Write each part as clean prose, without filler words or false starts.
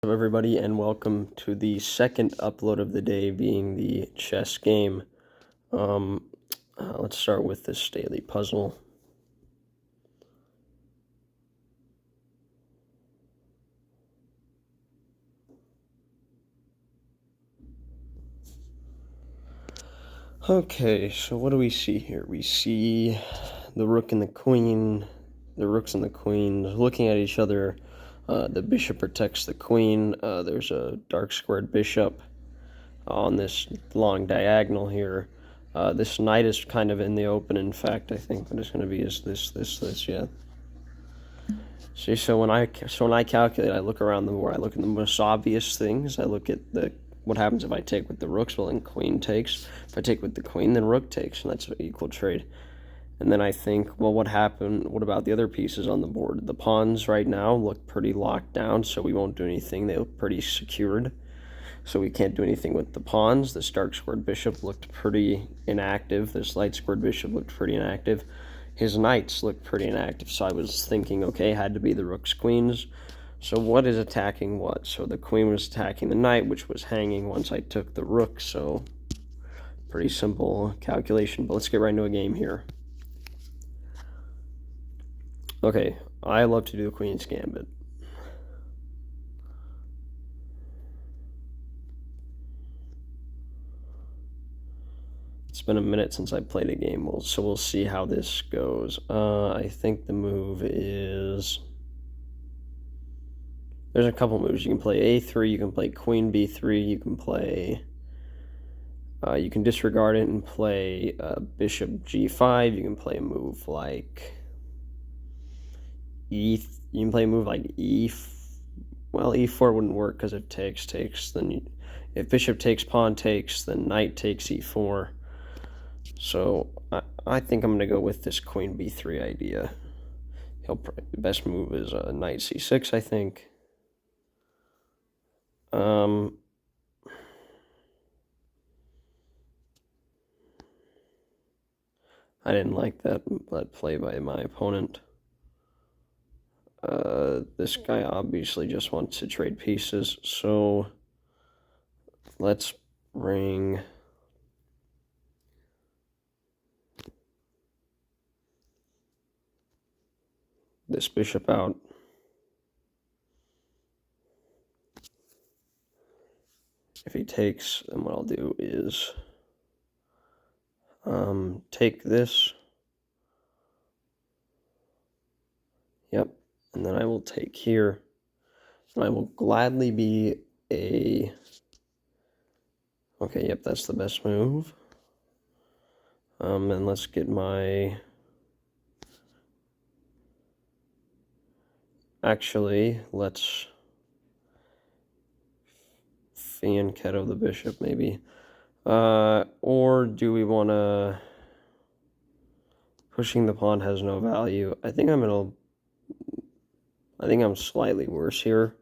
Hello everybody, and welcome to the second upload of the day, being the chess game. Let's start with this daily puzzle. Okay, so what do we see here? We see the rook and the queen, the rooks and the queen looking at each other. The bishop protects the queen. There's a dark squared bishop on this long diagonal here. This knight is kind of in the open. In fact, I think what it's going to be is this, yeah. See, so when I calculate, I look around the board. I look at the most obvious things. I look at what happens if I take with the rooks. Well, then queen takes. If I take with the queen, then rook takes, and that's an equal trade. And then I think, well, what happened? What about the other pieces on the board? The pawns right now look pretty locked down, so we won't do anything. They look pretty secured, so we can't do anything with the pawns. This dark squared bishop looked pretty inactive. This light squared bishop looked pretty inactive. His knights looked pretty inactive, so I was thinking, okay, had to be the rooks, queens. So what is attacking what? So the queen was attacking the knight, which was hanging once I took the rook, so pretty simple calculation, but let's get right into a game here. Okay, I love to do the queen's gambit. It's been a minute since I played a game, so we'll see how this goes. I think the move is... There's a couple moves. You can play a3, you can play queen b3, you can play... you can disregard it and play bishop g5. You can play a move like you can play a move like well, e4 wouldn't work because if takes, then if bishop takes, pawn takes, then knight takes e4. So I think I'm going to go with this queen b3 idea. The best move is knight c6, I think. I didn't like that play by my opponent. This guy obviously just wants to trade pieces, so let's bring this bishop out. If he takes, then what I'll do is take this. Yep, and then I will take here. And I will gladly be a... Okay, yep, that's the best move. And let's get my... Actually, let's fianchetto the bishop, maybe. Or do we want to... Pushing the pawn has no value. I think I'm slightly worse here.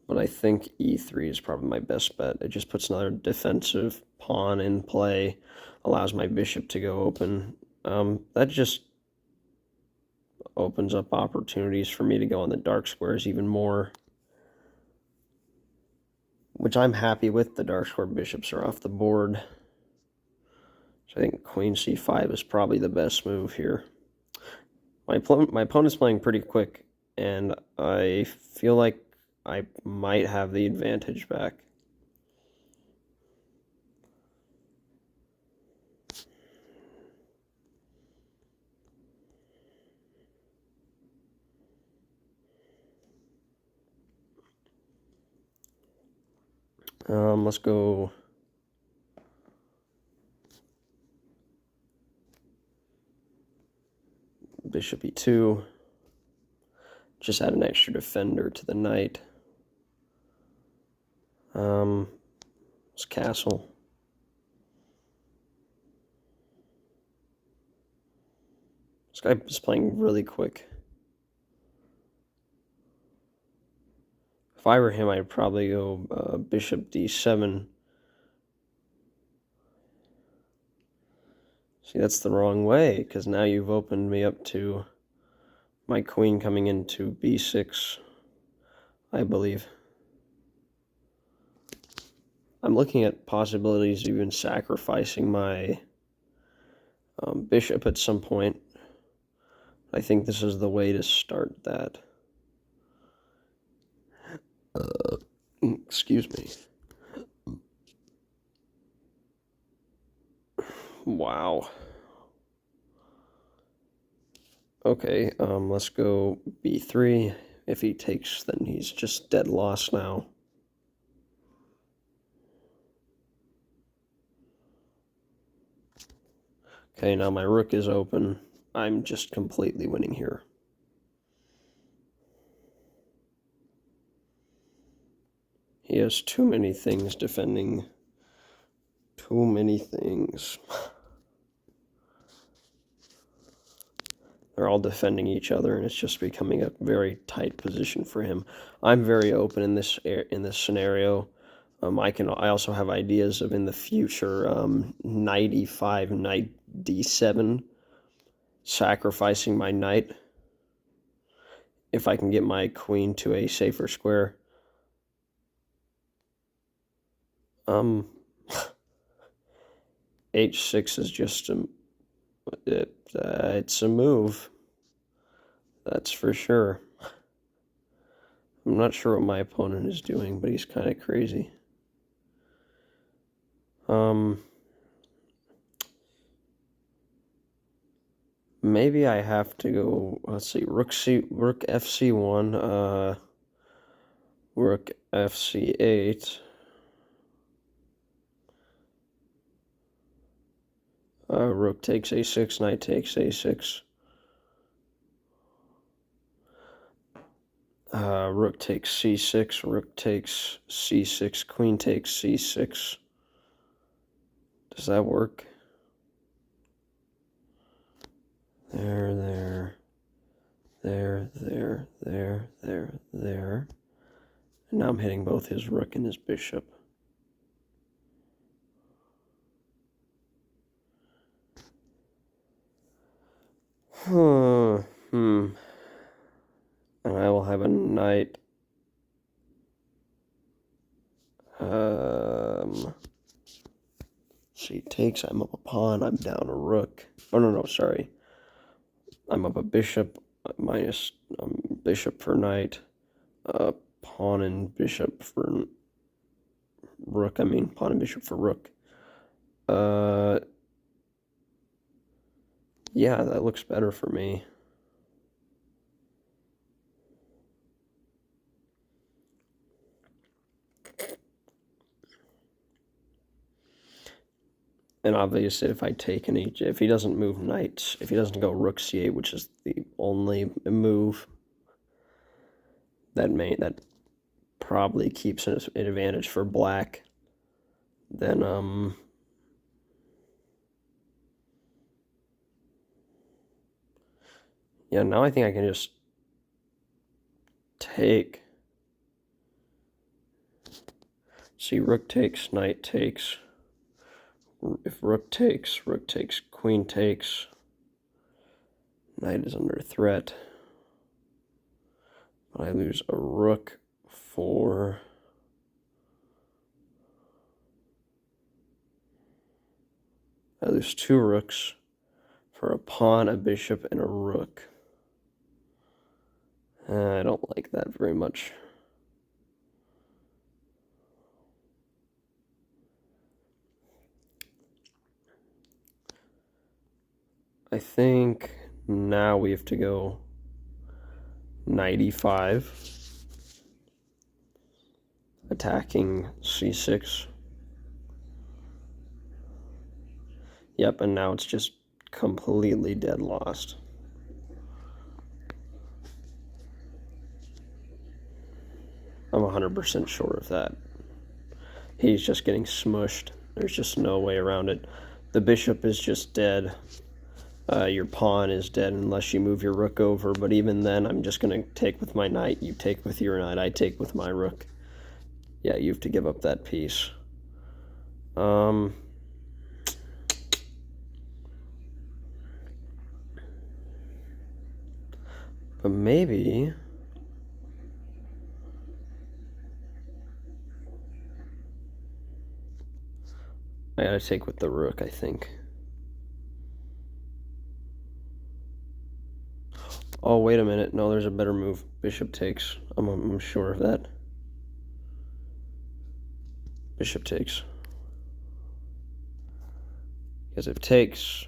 But I think e3 is probably my best bet. It just puts another defensive pawn in play, allows my bishop to go open. That just opens up opportunities for me to go on the dark squares even more, which I'm happy with. The dark square bishops are off the board. So I think queen c5 is probably the best move here. My opponent's playing pretty quick, and I feel like I might have the advantage back. Let's go bishop e2. Just add an extra defender to the knight. It's castle. This guy is playing really quick. If I were him, I'd probably go bishop d7. See, that's the wrong way, because now you've opened me up to my queen coming into b6, I believe. I'm looking at possibilities of even sacrificing my bishop at some point. I think this is the way to start that. Excuse me. Wow. Okay, let's go b3. If he takes, then he's just dead lost now. Okay, now my rook is open. I'm just completely winning here. He has too many things defending. Too many things. They're all defending each other, and it's just becoming a very tight position for him. I'm very open in this scenario. I also have ideas of in the future knight e5, knight d7, sacrificing my knight if I can get my queen to a safer square. H6 is just it's a move. That's for sure. I'm not sure what my opponent is doing, but he's kind of crazy. Maybe I have to go, let's see, rook fc1, rook fc8. Rook takes a6, knight takes a6. Rook takes c6, rook takes c6, queen takes c6. Does that work? There. And now I'm hitting both his rook and his bishop. And I will have a knight. She takes, I'm up a pawn, I'm down a rook. Oh, no, sorry. I'm up a bishop, minus bishop for knight. Pawn and bishop for rook, pawn and bishop for rook. Yeah, that looks better for me. And obviously, if I take an if he doesn't move knights, if he doesn't go rook c8, which is the only move that probably keeps an advantage for black, then yeah, now I think I can just take. See, rook takes, knight takes. If rook takes, queen takes. Knight is under threat. I lose a rook for... I lose two rooks for a pawn, a bishop, and a rook. I don't like that very much. I think now we have to go knight e5, attacking c6. Yep, and now it's just completely dead lost. I'm 100% sure of that. He's just getting smushed. There's just no way around it. The bishop is just dead. Your pawn is dead unless you move your rook over, but even then I'm just going to take with my knight, you take with your knight, I take with my rook. Yeah, you have to give up that piece. But maybe... I gotta take with the rook, I think. Oh, wait a minute. No, there's a better move. Bishop takes. I'm sure of that. Bishop takes. Because if takes,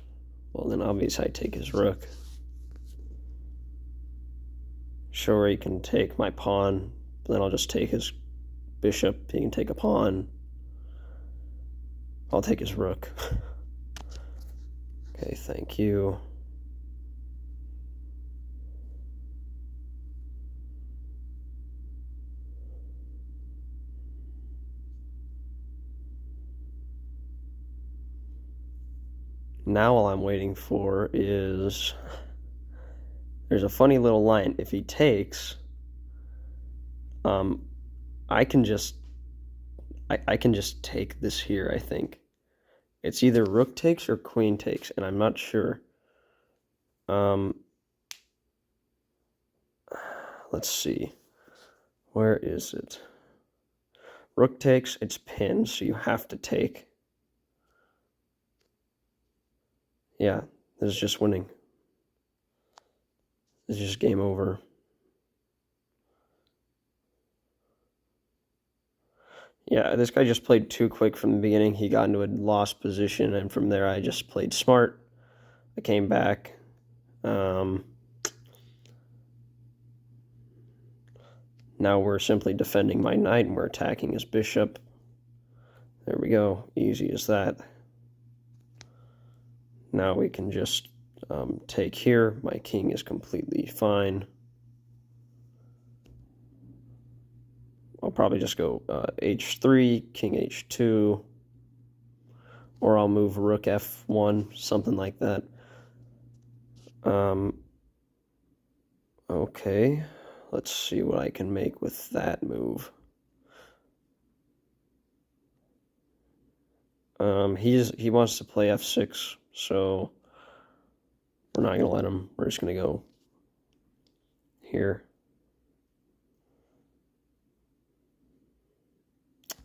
well, then obviously I take his rook. Sure, he can take my pawn, but then I'll just take his bishop. He can take a pawn. I'll take his rook. Okay, thank you. Now all I'm waiting for is, there's a funny little line. If he takes, I can just take this here, I think. It's either rook takes or queen takes, and I'm not sure. Let's see. Where is it? Rook takes, it's pinned, so you have to take. Yeah, this is just winning. This is just game over. Yeah, this guy just played too quick from the beginning. He got into a lost position, and from there I just played smart. I came back. Now we're simply defending my knight, and we're attacking his bishop. There we go. Easy as that. Now we can just take here. My king is completely fine. I'll probably just go h3, king h2, or I'll move rook f1, something like that. Okay, let's see what I can make with that move. He wants to play f6, so we're not gonna let him. We're just gonna go here.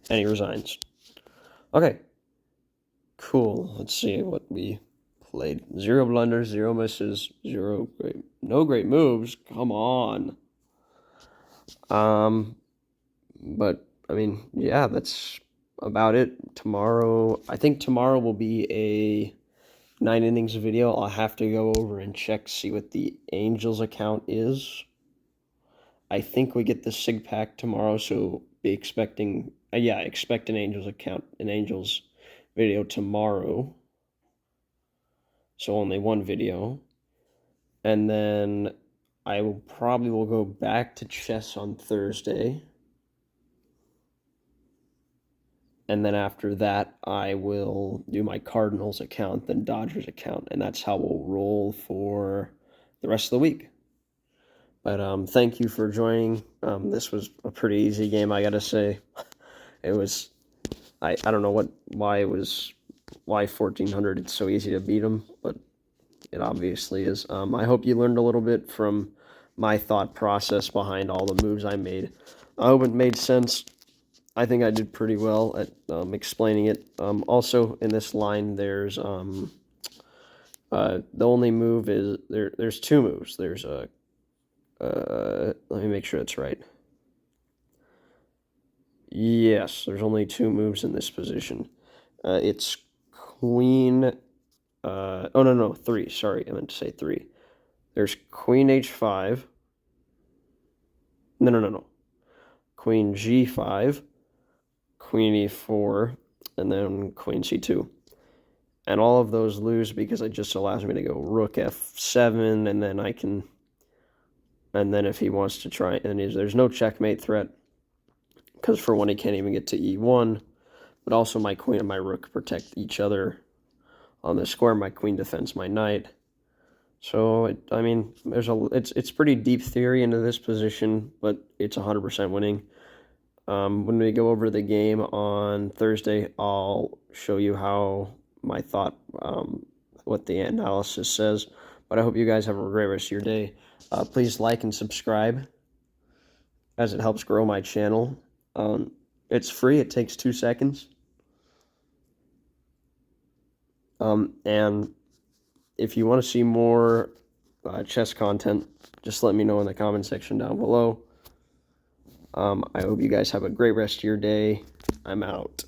And he resigns. Okay. Cool. Let's see what we played. 0 blunders, 0 misses, no great moves. Come on. But I mean, yeah, that's about it. Tomorrow, I think tomorrow will be a 9 innings video. I'll have to go over and check, see what the Angels account is. I think we get the SIG pack tomorrow, so be expecting, expect an Angels account, an Angels video tomorrow. So only one video. And then I will probably go back to chess on Thursday. And then after that, I will do my Cardinals account, then Dodgers account, and that's how we'll roll for the rest of the week. But thank you for joining. This was a pretty easy game, I gotta say. It was, I don't know why 1400. It's so easy to beat them, but it obviously is. I hope you learned a little bit from my thought process behind all the moves I made. I hope it made sense. I think I did pretty well at explaining it. Also, in this line, there's the only move is there's two moves. There's a let me make sure that's right. Yes, there's only two moves in this position. It's queen. Oh no, 3. Sorry, I meant to say 3. There's queen h5. No. Queen g5, queen e4, and then queen c2. And all of those lose because it just allows me to go rook f7, and then I can, and then if he wants to try, and there's no checkmate threat, because for one, he can't even get to e1, but also my queen and my rook protect each other on the square. My queen defends my knight. So, I mean, it's pretty deep theory into this position, but it's 100% winning. When we go over the game on Thursday, I'll show you how my thought, what the analysis says. But I hope you guys have a great rest of your day. Please like and subscribe, as it helps grow my channel. It's free. It takes 2 seconds. And if you want to see more chess content, just let me know in the comment section down below. I hope you guys have a great rest of your day. I'm out.